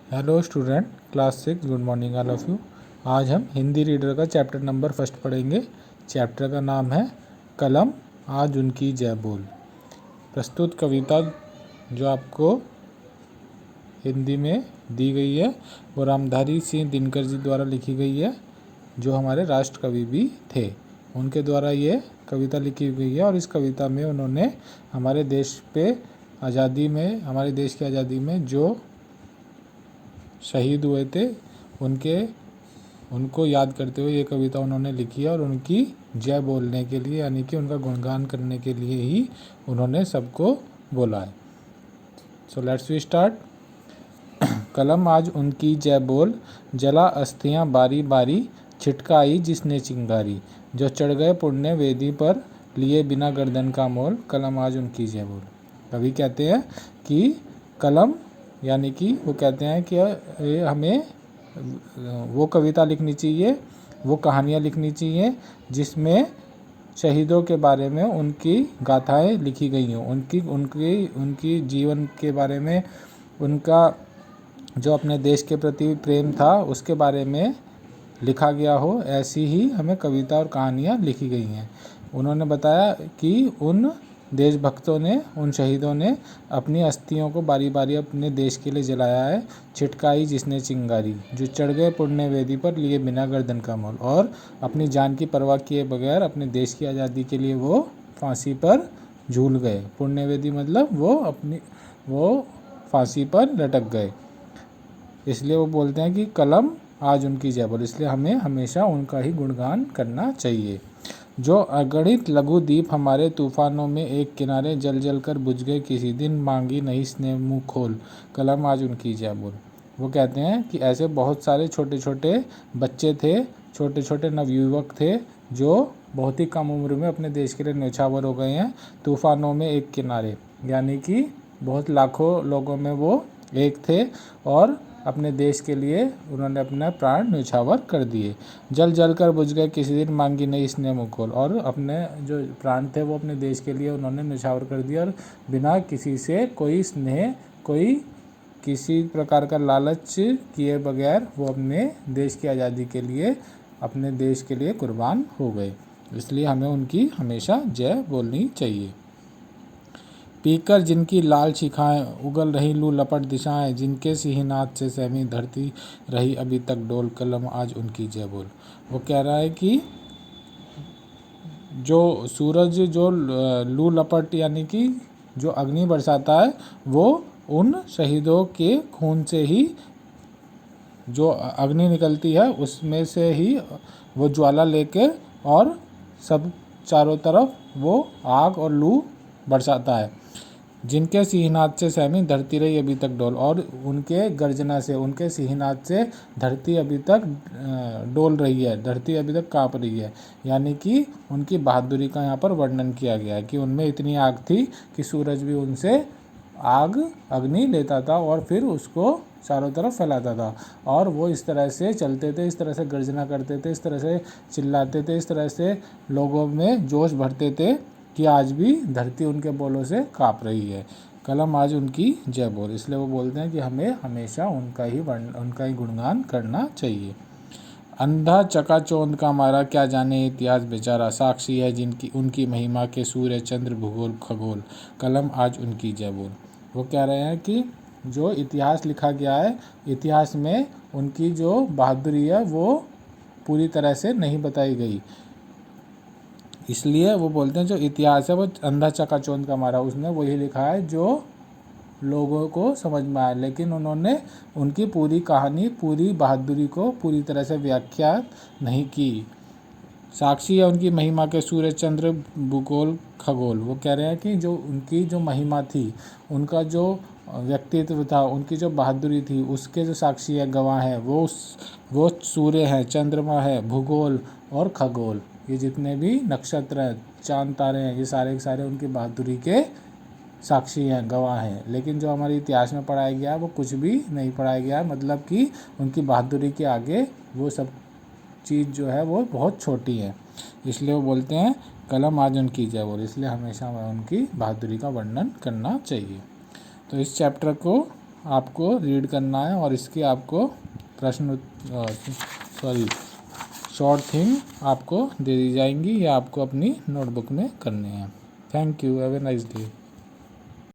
Hello student, class 6, good morning all of you. आज हम Hindi reader का चैप्टर नंबर फर्स्ट पढ़ेंगे। चैप्टर का नाम है कलम आज उनकी जय बोल। प्रस्तुत कविता जो आपको हिंदी में दी गई है वो रामधारी सिंह दिनकर जी द्वारा लिखी गई है, जो हमारे राष्ट्र कवि भी थे। उनके द्वारा ये कविता लिखी गई है और इस कविता में उन्होंने हमारे देश की आज़ादी में जो शहीद हुए थे उनको याद करते हुए ये कविता उन्होंने लिखी है और उनकी जय बोलने के लिए, यानी कि उनका गुणगान करने के लिए ही उन्होंने सबको बोला है। So let's we start. कलम आज उनकी जय बोल, जला अस्थियां बारी बारी, छिटका आई जिसने चिंगारी, जो चढ़ गए पुण्य वेदी पर, लिए बिना गर्दन का मोल, कलम आज उनकी जय बोल। कवि कहते हैं कि कलम, यानी कि वो कहते हैं कि हमें वो कविता लिखनी चाहिए, वो कहानियाँ लिखनी चाहिए जिसमें शहीदों के बारे में उनकी गाथाएं लिखी गई हों, उनकी जीवन के बारे में, उनका जो अपने देश के प्रति प्रेम था उसके बारे में लिखा गया हो। ऐसी ही हमें कविता और कहानियाँ लिखी गई हैं। उन्होंने बताया कि उन देशभक्तों ने, उन शहीदों ने अपनी अस्थियों को बारी बारी अपने देश के लिए जलाया है। छिटकाई जिसने चिंगारी, जो चढ़ गए पुण्य वेदी पर, लिए बिना गर्दन का मोल, और अपनी जान की परवाह किए बगैर अपने देश की आज़ादी के लिए वो फांसी पर झूल गए। पुण्य वेदी मतलब वो फांसी पर लटक गए। इसलिए वो बोलते हैं कि कलम आज उनकी जय बोल। इसलिए हमें हमेशा उनका ही गुणगान करना चाहिए। जो अगणित लघु दीप हमारे तूफानों में एक किनारे, जल जल कर बुझ गए किसी दिन, मांगी नहीं स्नेह मुँह खोल, कलम आज उनकी जय बोल। वो कहते हैं कि ऐसे बहुत सारे छोटे छोटे बच्चे थे, छोटे छोटे नवयुवक थे जो बहुत ही कम उम्र में अपने देश के लिए न्यौछावर हो गए हैं। तूफानों में एक किनारे, यानी कि बहुत लाखों लोगों में वो एक थे और अपने देश के लिए उन्होंने अपना प्राण न्यौछावर कर दिए। जल जल कर बुझ गए किसी दिन, मांगी नहीं स्नेह मुँह खोल, और अपने जो प्राण थे वो अपने देश के लिए उन्होंने न्यौछावर कर दिया और बिना किसी से कोई स्नेह, कोई किसी प्रकार का लालच किए बगैर वो अपने देश की आज़ादी के लिए, अपने देश के लिए कुर्बान हो गए। इसलिए हमें उनकी हमेशा जय बोलनी चाहिए। पीकर जिनकी लाल शिखाएं, उगल रही लू लपट दिशाएं, जिनके सिंहनाद से सहमी धरती रही अभी तक डोल, कलम आज उनकी जय बोल। वो कह रहा है कि जो सूरज जो लू लपट यानी कि जो अग्नि बरसाता है, वो उन शहीदों के खून से ही जो अग्नि निकलती है उसमें से ही वो ज्वाला लेके और सब चारों तरफ वो आग और लू बरसाता है। जिनके सिंहनाद से सहमी धरती रही अभी तक डोल, और उनके गर्जना से, उनके सिंहनाद से धरती अभी तक डोल रही है, धरती अभी तक काँप रही है। यानी कि उनकी बहादुरी का यहाँ पर वर्णन किया गया है कि उनमें इतनी आग थी कि सूरज भी उनसे अग्नि लेता था और फिर उसको चारों तरफ फैलाता था। और वो इस तरह से चलते थे, इस तरह से गर्जना करते थे, इस तरह से चिल्लाते थे, इस तरह से लोगों में जोश भरते थे कि आज भी धरती उनके बोलों से काँप रही है। कलम आज उनकी जय बोल। इसलिए वो बोलते हैं कि हमें हमेशा उनका ही गुणगान करना चाहिए। अंधा चकाचौंध का मारा, क्या जाने इतिहास बेचारा, साक्षी है जिनकी उनकी महिमा के सूर्य चंद्र भूगोल खगोल, कलम आज उनकी जय बोल। वो कह रहे हैं कि जो इतिहास लिखा गया है, इतिहास में उनकी जो बहादुरी है वो पूरी तरह से नहीं बताई गई। इसलिए वो बोलते हैं जो इतिहास है वो अंधा चकाचौंध का मारा, उसने वही लिखा है जो लोगों को समझ में आए, लेकिन उन्होंने उनकी पूरी कहानी, पूरी बहादुरी को पूरी तरह से व्याख्या नहीं की। साक्षी है उनकी महिमा के सूर्य चंद्र भूगोल खगोल। वो कह रहे हैं कि जो उनकी जो महिमा थी, उनका जो व्यक्तित्व था, उनकी जो बहादुरी थी, उसके जो साक्षी है, गवाह है, वो सूर्य है, चंद्रमा है, भूगोल और खगोल, ये जितने भी नक्षत्र हैं, चांद तारे हैं, ये सारे के सारे उनकी बहादुरी के साक्षी हैं, गवाह हैं। लेकिन जो हमारे इतिहास में पढ़ाया गया है वो कुछ भी नहीं पढ़ाया गया है, मतलब कि उनकी बहादुरी के आगे वो सब चीज़ जो है वो बहुत छोटी है। इसलिए वो बोलते हैं कलम आज उनकी जय बोल। इसलिए हमेशा उनकी बहादुरी का वर्णन करना चाहिए। तो इस चैप्टर को आपको रीड करना है और इसकी आपको शॉर्ट थिंग आपको दे दी जाएंगी या आपको अपनी नोटबुक में करनी है। Thank you, have a nice day.